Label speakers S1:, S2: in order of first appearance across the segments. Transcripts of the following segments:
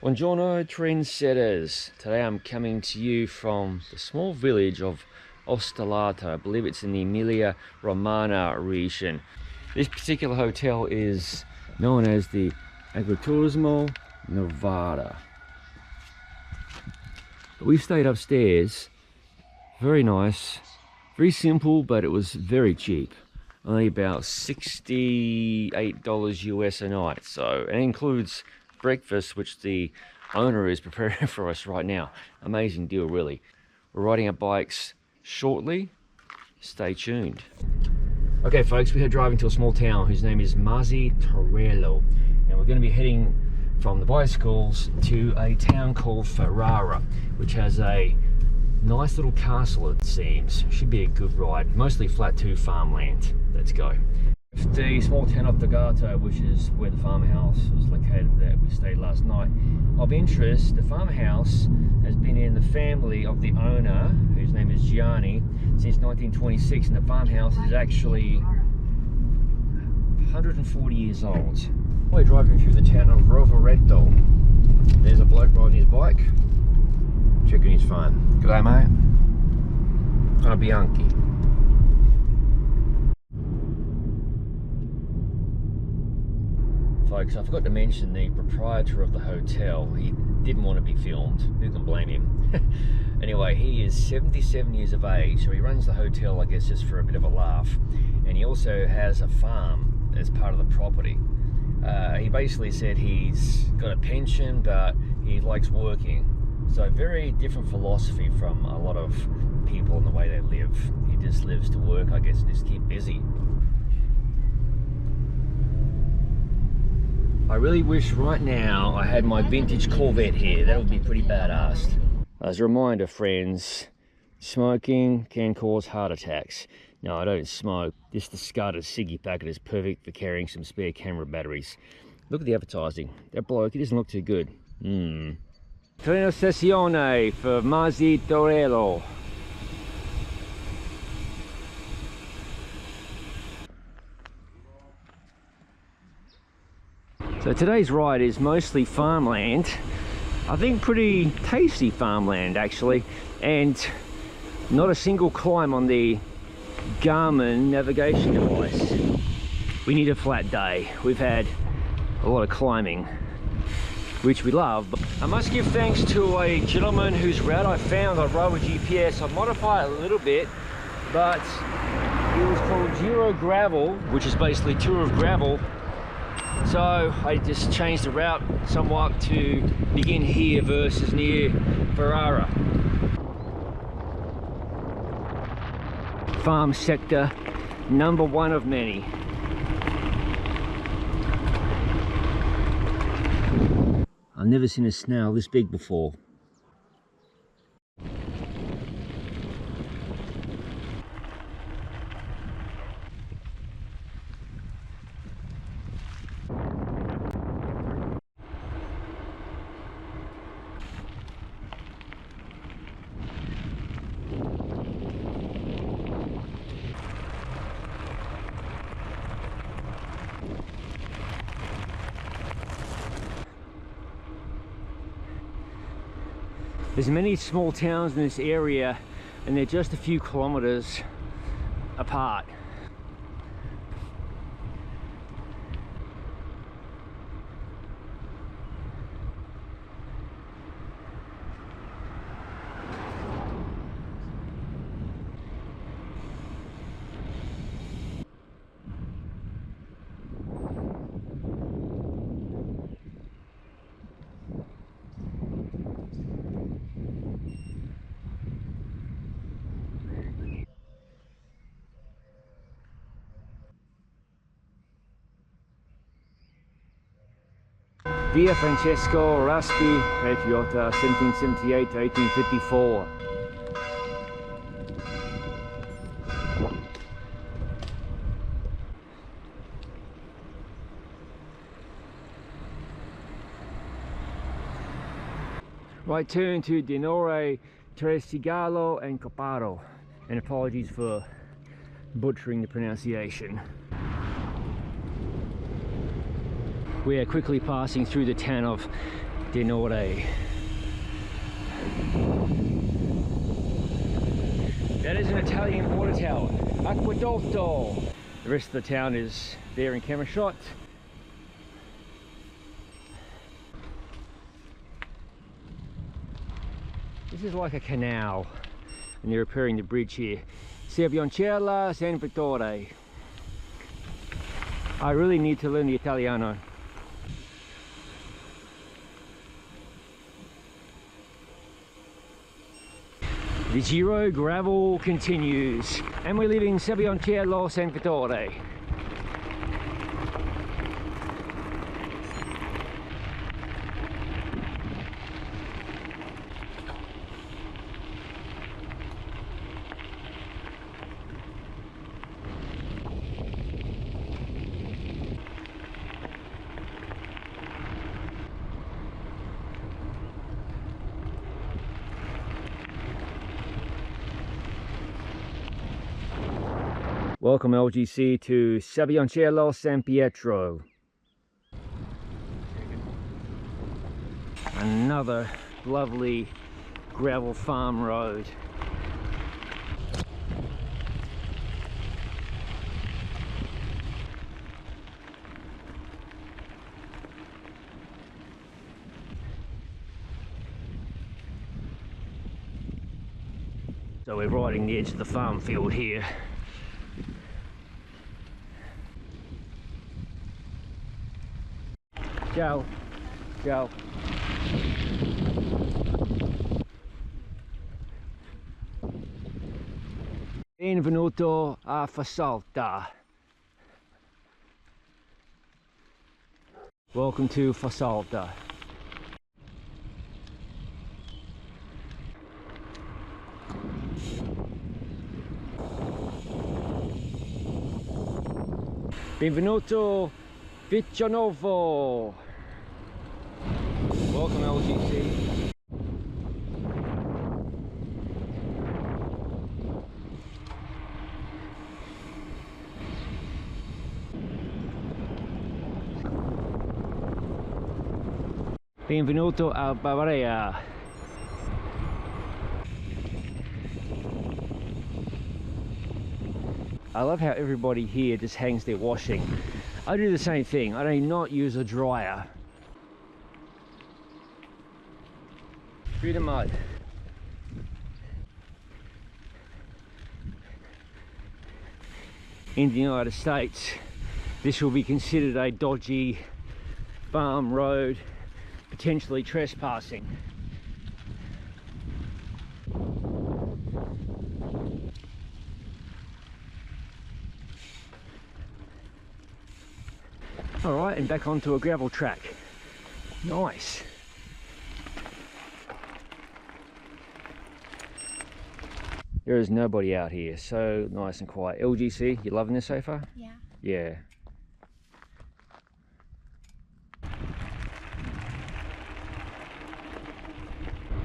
S1: Buongiorno trendsetters. Today I'm coming to you from the small village of Ostellato. I believe it's in the Emilia Romagna region. This particular hotel is known as the Agriturismo Nevada. We stayed upstairs. Very nice, very simple, but it was very cheap. Only about $68 US a night. So it includes breakfast, which the owner is preparing for us right now. Amazing deal, really. We're riding our bikes shortly. Stay tuned. Okay folks, we are driving to a small town whose name is Masi Torello, and we're going to be heading from the bicycles to a town called Ferrara, which has a nice little castle, it seems. Should be a good ride. Mostly flat 2 farmland. Let's go. The small town of Dogato, which is where the farmhouse was located that we stayed last night. Of interest, the farmhouse has been in the family of the owner, whose name is Gianni, since 1926, and the farmhouse is actually 140 years old. We're driving through the town of Rovereto. There's a bloke riding his bike, checking his phone. G'day mate. Bianchi. Folks, I forgot to mention the proprietor of the hotel. He didn't want to be filmed. Who can blame him? Anyway, he is 77 years of age, so he runs the hotel, I guess, just for a bit of a laugh. And he also has a farm as part of the property. He basically said he's got a pension, but he likes working. So very different philosophy from a lot of people in the way they live. He just lives to work, I guess, and just keep busy. I really wish right now I had my vintage Corvette here. That would be pretty badass. As a reminder, friends, smoking can cause heart attacks. No, I don't smoke. This discarded ciggy packet is perfect for carrying some spare camera batteries. Look at the advertising. That bloke, he doesn't look too good. Treno sessione for Masi Torello. So today's ride is mostly farmland. I think pretty tasty farmland actually, and not a single climb on the Garmin navigation device. We need a flat day. We've had a lot of climbing, which we love. But I must give thanks to a gentleman whose route I found on Rover GPS. I modified it a little bit, but it was called Giro Gravel, which is basically Tour of Gravel. So I just changed the route somewhat to begin here versus near Ferrara. Farm sector, number 1 of many. I've never seen a snail this big before. There's many small towns in this area, and they're just a few kilometers apart. Via Francesco Raspi, Patriota, 1778 to 1854. Right turn to Denore, Tresigalo and Coparo, and apologies for butchering the pronunciation. We are quickly passing through the town of Denore. That is an Italian water tower. Aquedotto. The rest of the town is there in camera shot. This is like a canal, and they're repairing the bridge here. Sabbioncello San Vittore. I really need to learn the Italiano. The Giro gravel continues, and we're leaving Sabbioncello San Vittore. Welcome LGC to Sabbioncello San Pietro. Another lovely gravel farm road. So we're riding the edge of the farm field here. Ciao. Ciao. Benvenuto a Fossalta. Welcome to Fossalta. Benvenuto Viconovo. Welcome LGC. Benvenuto a Albarea. I love how everybody here just hangs their washing. I do the same thing. I do not use a dryer. Through the mud. In the United States, this will be considered a dodgy farm road, potentially trespassing. Alright, and back onto a gravel track. Nice. There is nobody out here, so nice and quiet. LGC, you loving this so far?
S2: Yeah.
S1: Yeah.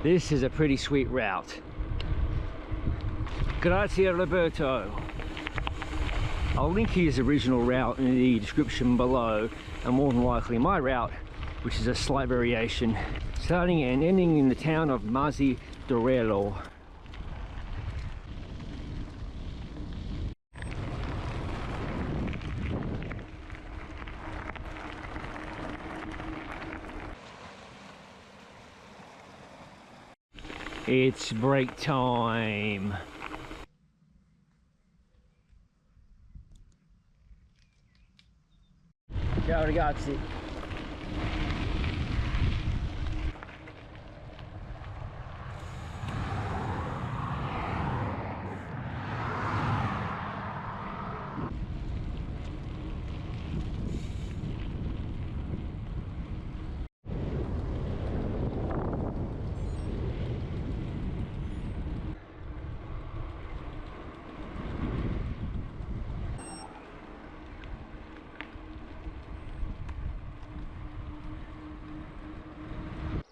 S1: This is a pretty sweet route. Grazie Roberto. I'll link his original route in the description below, and more than likely my route, which is a slight variation, starting and ending in the town of Masi Torello. It's break time. Ciao ragazzi.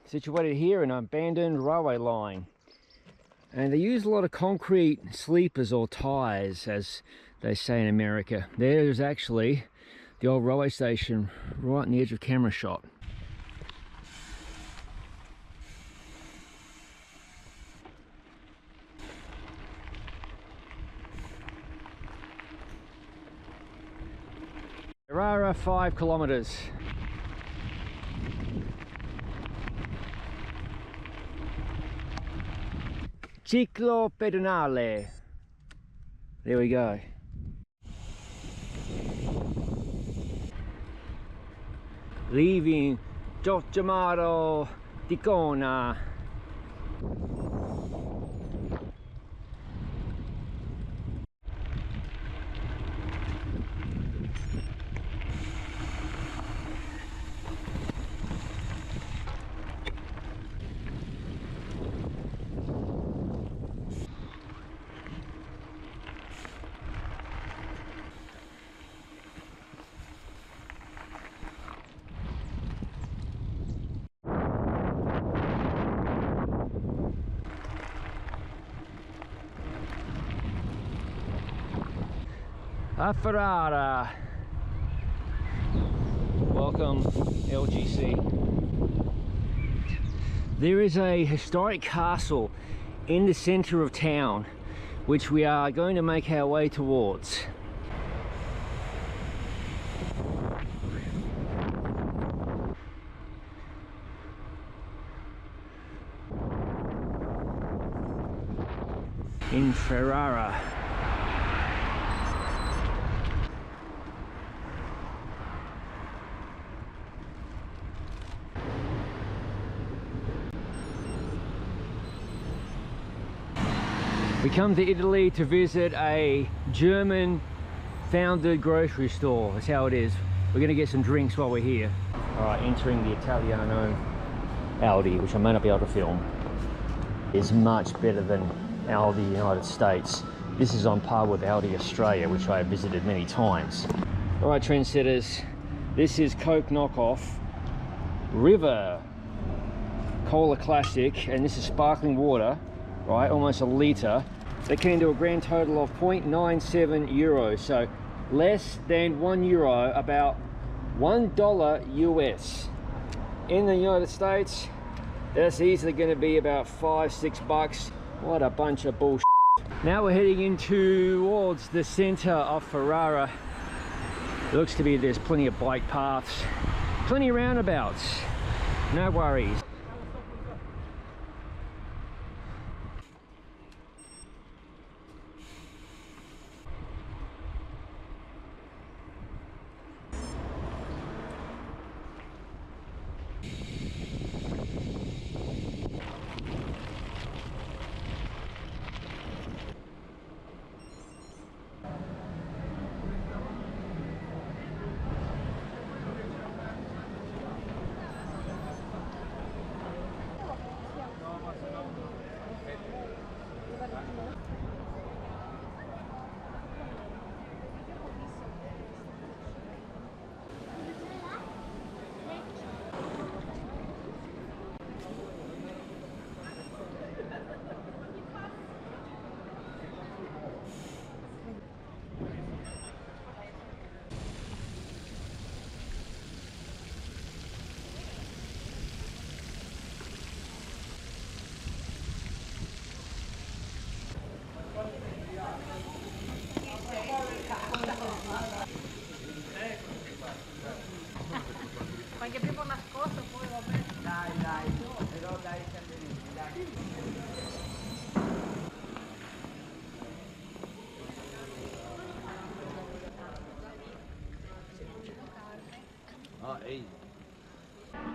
S1: Situated here in an abandoned railway line, and they use a lot of concrete sleepers or ties, as they say in America. There's actually the old railway station right on the edge of camera shot. Ferrara, 5 kilometers. Ciclopedonale. There we go. Leaving Giottomaro di Cona. Ferrara. Welcome, LGC. There is a historic castle in the center of town, which we are going to make our way towards. In Ferrara. We come to Italy to visit a German founded grocery store. That's how it is. We're gonna get some drinks while we're here. All right, entering the Italiano Aldi, which I may not be able to film, is much better than Aldi United States. This is on par with Aldi Australia, which I have visited many times. All right, trendsetters, this is Coke knockoff River Cola Classic, and this is sparkling water, right, almost a litre. That came to a grand total of 0.97 euros, so less than €1, about $1 US. In the United States, that's easily going to be about $5–6. What a bunch of bullshit. Now we're heading in towards the center of Ferrara. It looks to be there's plenty of bike paths, plenty of roundabouts, no worries.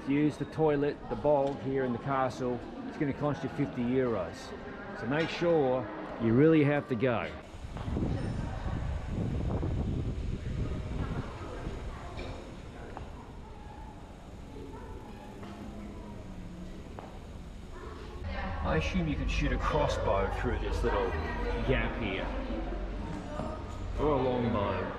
S1: To use the toilet, the bowl here in the castle, it's going to cost you €50. So make sure you really have to go. I assume you could shoot a crossbow through this little gap here, or a longbow.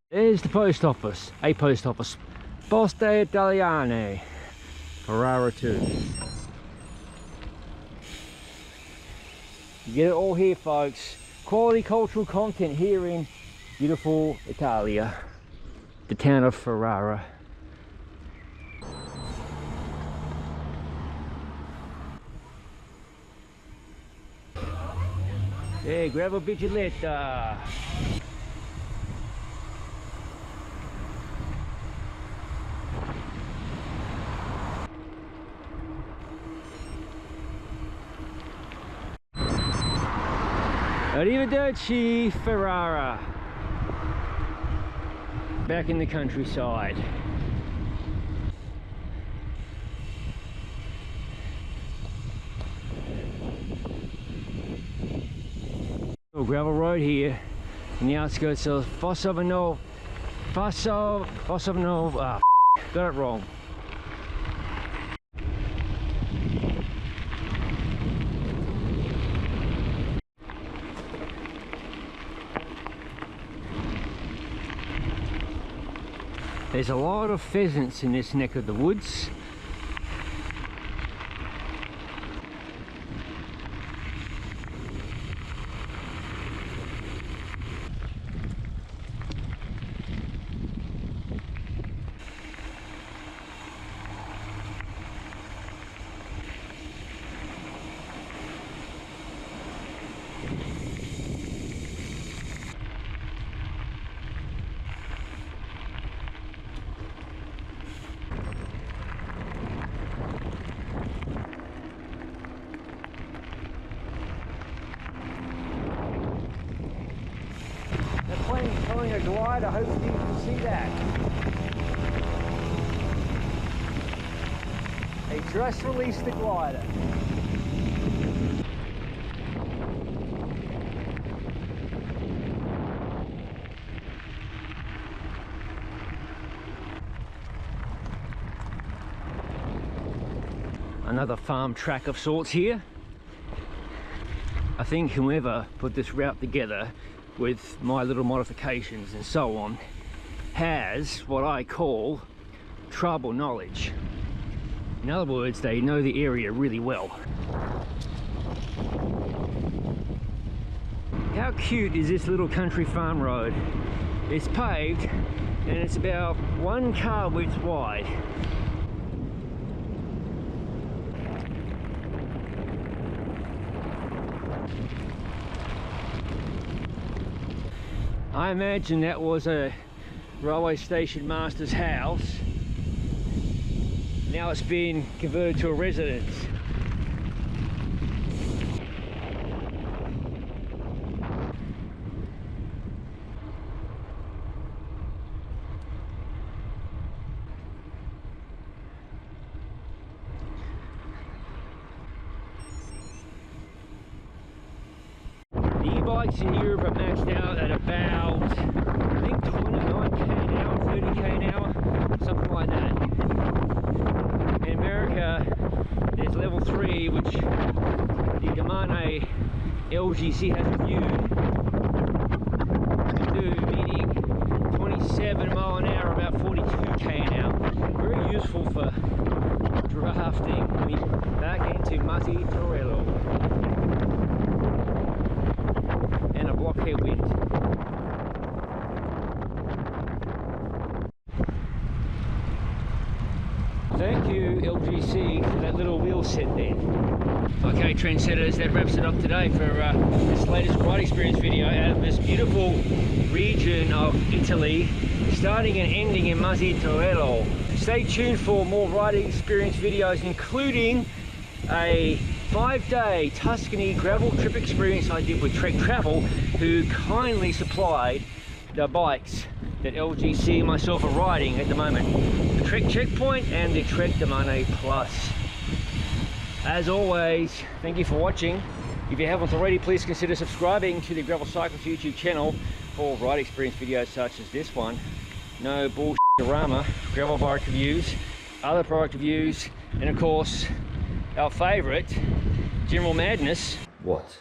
S1: There's the post office, a post office. Poste Italiane, Ferrara 2. You get it all here, folks. Quality cultural content here in beautiful Italia, the town of Ferrara. Hey, Gravel Bicicletta. Arrivederci, Ferrara. Back in the countryside. A gravel road here in the outskirts of Fossalta. Got it wrong. There's a lot of pheasants in this neck of the woods. Pulling a glider, hopefully you can see that. They just released the glider. Another farm track of sorts here. I think whoever put this route together with my little modifications and so on has what I call tribal knowledge. In other words, they know the area really well. How cute is this little country farm road? It's paved and it's about 1 car width wide. I imagine that was a railway station master's house. Now it's been converted to a residence. E-bikes in Europe are maxed out at about, I think 29k an hour, 30k an hour, something like that. In America, there's level 3, which the Denore LGC has reviewed to do, meaning 27 mile an hour, about 42k an hour. Very useful for drafting. Back into Masi Torello. And a blockhead wind. Thank you, LGC, for that little wheel set there. Okay, trendsetters, that wraps it up today for this latest ride experience video out of this beautiful region of Italy, starting and ending in Masi Torello. Stay tuned for more riding experience videos, including a 5-day Tuscany gravel trip experience I did with Trek Travel, who kindly supplied the bikes that LGC and myself are riding at the moment. The Trek Checkpoint and the Trek Demone Plus. As always, thank you for watching. If you haven't already, please consider subscribing to the Gravel Cyclist YouTube channel for ride experience videos such as this one. No bullshit-rama, gravel bike reviews, other product reviews, and of course, our favourite, General Madness. What?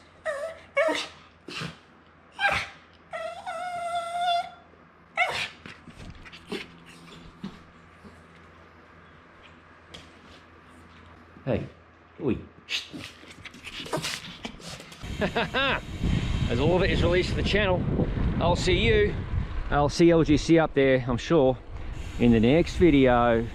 S1: Hey, oi. As all of it is released to the channel, I'll see LGC up there, I'm sure, in the next video.